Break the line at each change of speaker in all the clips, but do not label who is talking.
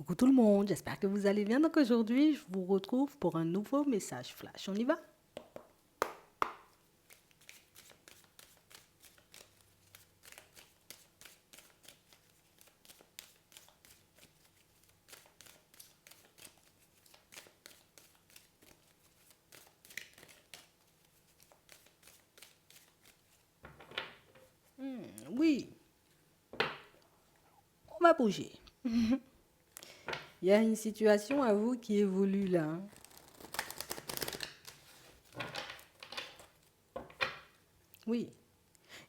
Coucou tout le monde, j'espère que vous allez bien. Donc aujourd'hui, je vous retrouve pour un nouveau message flash. On y va? Oui, on va bouger. Il y a une situation à vous qui évolue là, hein. Oui,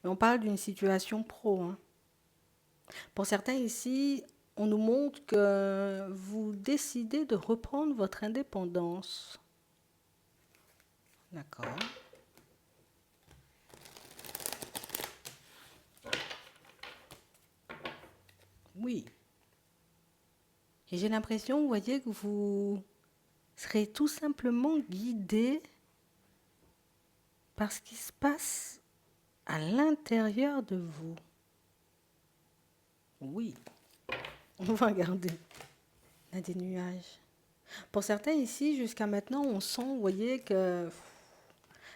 et on parle d'une situation pro, hein. Pour certains ici, on nous montre que vous décidez de reprendre votre indépendance. D'accord. Oui. Et j'ai l'impression, vous voyez, que vous serez tout simplement guidé par ce qui se passe à l'intérieur de vous. Oui, on va regarder. On a des nuages. Pour certains ici, jusqu'à maintenant, on sent, vous voyez, que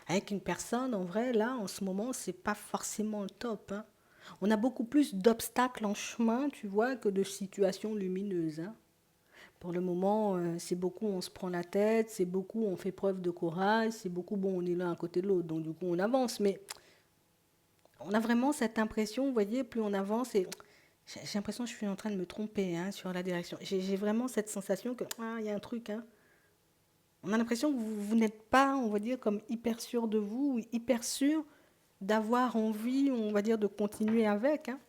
avec une personne, en vrai, là, en ce moment, c'est pas forcément le top, hein. On a beaucoup plus d'obstacles en chemin, tu vois, que de situations lumineuses, hein. Pour le moment, c'est beaucoup, on se prend la tête, c'est beaucoup, on fait preuve de courage, c'est beaucoup, bon, on est l'un à côté de l'autre, donc du coup, on avance. Mais on a vraiment cette impression, vous voyez, plus on avance, et j'ai l'impression que je suis en train de me tromper, hein, sur la direction. J'ai vraiment cette sensation que, ah, il y a un truc, hein. On a l'impression que vous n'êtes pas, on va dire, comme hyper sûr de vous, ou hyper sûr d'avoir envie, on va dire, de continuer avec, hein.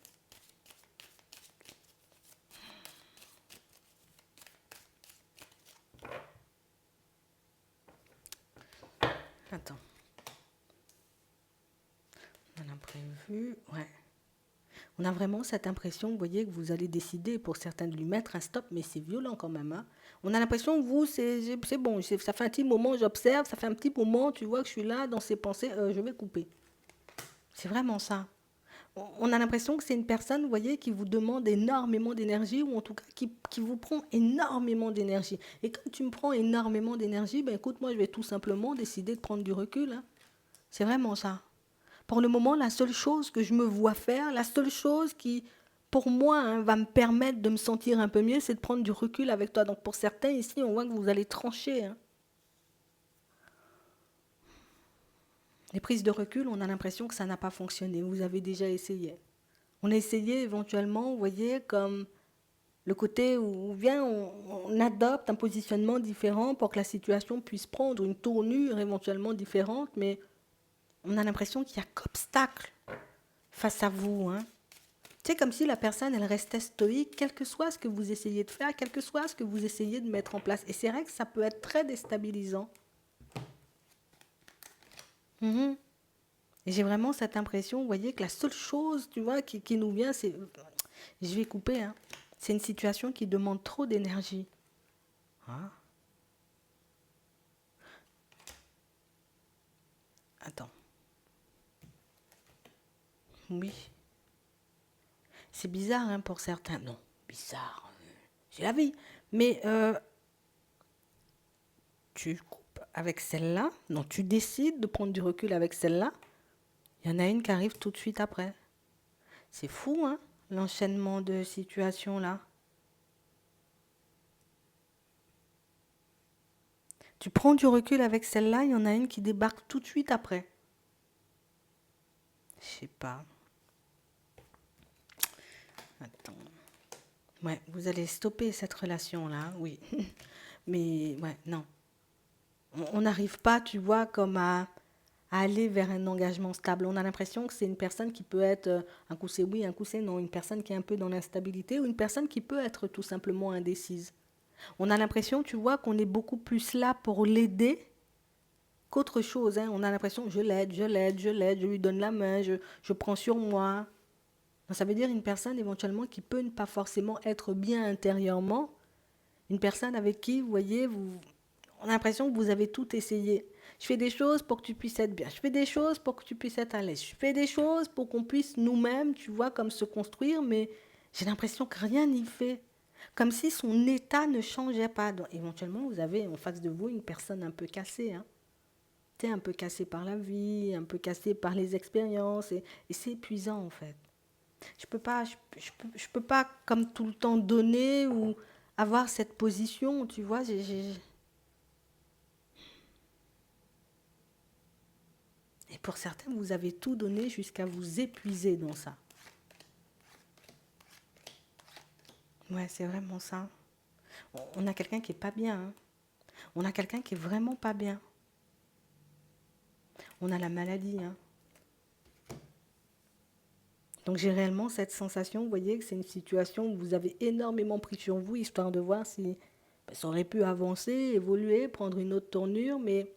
Attends, on a l'imprévu, ouais. On a vraiment cette impression, vous voyez, que vous allez décider pour certains de lui mettre un stop, mais c'est violent quand même, hein. On a l'impression que vous, c'est bon, ça fait un petit moment, j'observe, ça fait un petit moment, tu vois, que je suis là dans ses pensées, je vais couper. C'est vraiment ça. On a l'impression que c'est une personne, vous voyez, qui vous demande énormément d'énergie, ou en tout cas qui vous prend énormément d'énergie. Et quand tu me prends énormément d'énergie, ben écoute, moi je vais tout simplement décider de prendre du recul, hein. C'est vraiment ça. Pour le moment, la seule chose que je me vois faire, la seule chose qui, pour moi, hein, va me permettre de me sentir un peu mieux, c'est de prendre du recul avec toi. Donc pour certains ici, on voit que vous allez trancher, hein. Les prises de recul, on a l'impression que ça n'a pas fonctionné. Vous avez déjà essayé. On a essayé éventuellement, vous voyez, comme le côté où vient, on adopte un positionnement différent pour que la situation puisse prendre une tournure éventuellement différente, mais on a l'impression qu'il y a qu'obstacle face à vous, hein. C'est comme si la personne, elle restait stoïque, quel que soit ce que vous essayez de faire, quel que soit ce que vous essayez de mettre en place. Et c'est vrai que ça peut être très déstabilisant. Mhm. Et j'ai vraiment cette impression, vous voyez, que la seule chose, tu vois, qui nous vient, c'est... Je vais couper, hein. C'est une situation qui demande trop d'énergie. Ah, attends. Oui. C'est bizarre, hein, pour certains. Non, bizarre. C'est la vie. Mais tu coupes avec celle-là. Non, tu décides de prendre du recul avec celle-là. Il y en a une qui arrive tout de suite après. C'est fou, hein, l'enchaînement de situations là. Tu prends du recul avec celle-là, il y en a une qui débarque tout de suite après. Je sais pas. Attends. Ouais, vous allez stopper cette relation-là, oui. Mais ouais, non. On n'arrive pas, tu vois, comme à aller vers un engagement stable. On a l'impression que c'est une personne qui peut être, un coup c'est oui, un coup c'est non, une personne qui est un peu dans l'instabilité, ou une personne qui peut être tout simplement indécise. On a l'impression, tu vois, qu'on est beaucoup plus là pour l'aider qu'autre chose, hein. On a l'impression, je l'aide, je l'aide, je l'aide, je lui donne la main, je prends sur moi. Donc, ça veut dire une personne éventuellement qui peut ne pas forcément être bien intérieurement, une personne avec qui, vous voyez, on a l'impression que vous avez tout essayé. Je fais des choses pour que tu puisses être bien. Je fais des choses pour que tu puisses être à l'aise. Je fais des choses pour qu'on puisse nous-mêmes, tu vois, comme se construire, mais j'ai l'impression que rien n'y fait. Comme si son état ne changeait pas. Donc, éventuellement, vous avez en face de vous une personne un peu cassée, hein. Tu es un peu cassé par la vie, un peu cassé par les expériences, et c'est épuisant en fait. Je peux pas comme tout le temps donner ou avoir cette position, tu vois. Et pour certains, vous avez tout donné jusqu'à vous épuiser dans ça. Ouais, c'est vraiment ça. On a quelqu'un qui est pas bien, hein. On a quelqu'un qui est vraiment pas bien. On a la maladie, hein. Donc j'ai réellement cette sensation, vous voyez, que c'est une situation où vous avez énormément pris sur vous, histoire de voir si ça aurait pu avancer, évoluer, prendre une autre tournure, mais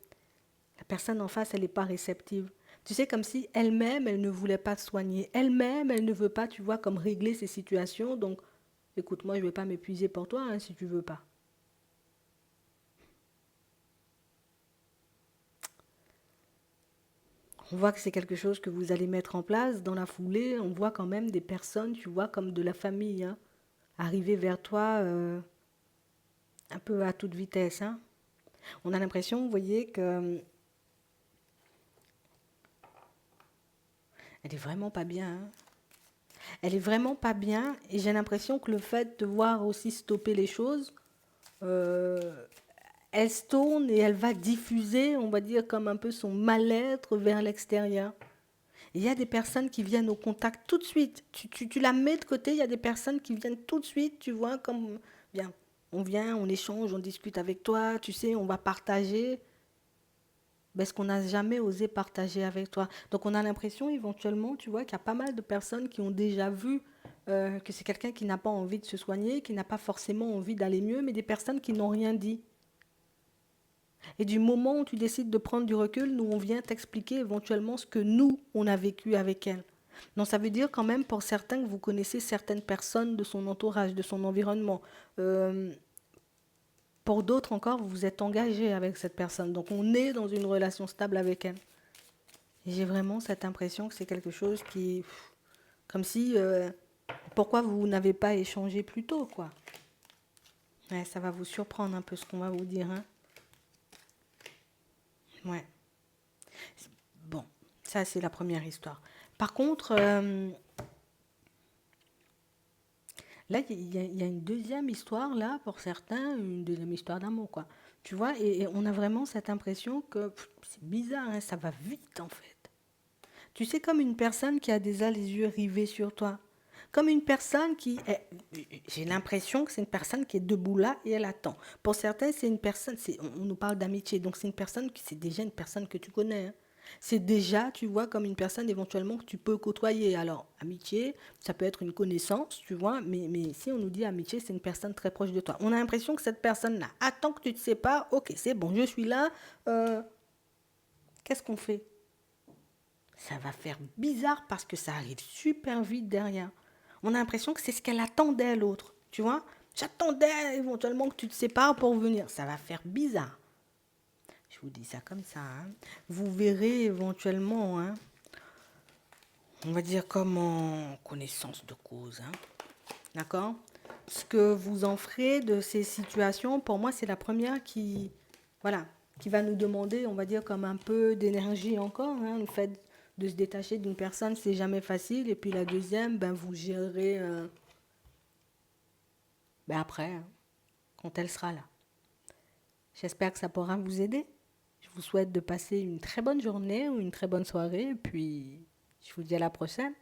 la personne en face, elle n'est pas réceptive. Tu sais, comme si elle-même, elle ne voulait pas te soigner. Elle-même, elle ne veut pas, tu vois, comme régler ces situations. Donc, écoute, moi, je ne vais pas m'épuiser pour toi, hein, si tu veux pas. On voit que c'est quelque chose que vous allez mettre en place dans la foulée. On voit quand même des personnes, tu vois, comme de la famille, hein, arriver vers toi un peu à toute vitesse, hein. On a l'impression, vous voyez, que elle est vraiment pas bien, hein. Elle est vraiment pas bien et j'ai l'impression que le fait de voir aussi stopper les choses, euh, elle se tourne et elle va diffuser, on va dire, comme un peu son mal-être vers l'extérieur. Il y a des personnes qui viennent au contact tout de suite. Tu la mets de côté, il y a des personnes qui viennent tout de suite, tu vois, comme, bien, on vient, on échange, on discute avec toi, tu sais, on va partager. Ben, ce qu'on n'a jamais osé partager avec toi. Donc on a l'impression éventuellement, tu vois, qu'il y a pas mal de personnes qui ont déjà vu que c'est quelqu'un qui n'a pas envie de se soigner, qui n'a pas forcément envie d'aller mieux, mais des personnes qui n'ont rien dit. Et du moment où tu décides de prendre du recul, nous, on vient t'expliquer éventuellement ce que nous, on a vécu avec elle. Donc ça veut dire quand même pour certains que vous connaissez certaines personnes de son entourage, de son environnement. Euh, pour d'autres encore, vous vous êtes engagé avec cette personne. Donc on est dans une relation stable avec elle. Et j'ai vraiment cette impression que c'est quelque chose qui... Comme si... pourquoi vous n'avez pas échangé plus tôt, quoi. Ouais, ça va vous surprendre un peu ce qu'on va vous dire, hein. Ouais. Bon, ça c'est la première histoire. Par contre, là, il y a une deuxième histoire, là, pour certains, une deuxième histoire d'amour, quoi. Tu vois, et on a vraiment cette impression que c'est bizarre, hein, ça va vite, en fait. Tu sais, comme une personne qui a déjà les yeux rivés sur toi. Comme une personne qui est... J'ai l'impression que c'est une personne qui est debout là et elle attend. Pour certains, c'est une personne... On nous parle d'amitié, donc c'est une personne qui... C'est déjà une personne que tu connais, hein. C'est déjà, tu vois, comme une personne éventuellement que tu peux côtoyer. Alors, amitié, ça peut être une connaissance, tu vois, mais si on nous dit amitié, c'est une personne très proche de toi. On a l'impression que cette personne-là attend que tu te sépares. Ok, c'est bon, je suis là. Euh, Qu'est-ce qu'on fait? Ça va faire bizarre parce que ça arrive super vite derrière. On a l'impression que c'est ce qu'elle attendait, l'autre. Tu vois? J'attendais éventuellement que tu te sépares pour venir. Ça va faire bizarre. Je vous dis ça comme ça, hein. Vous verrez éventuellement, hein, on va dire comme en connaissance de cause, hein. D'accord? Ce que vous en ferez de ces situations, pour moi, c'est la première qui, voilà, qui va nous demander, on va dire, comme un peu d'énergie encore, hein. Le fait de se détacher d'une personne, c'est jamais facile. Et puis la deuxième, ben, vous gérerez ben après, hein, quand elle sera là. J'espère que ça pourra vous aider. Je vous souhaite de passer une très bonne journée ou une très bonne soirée. Et puis, je vous dis à la prochaine.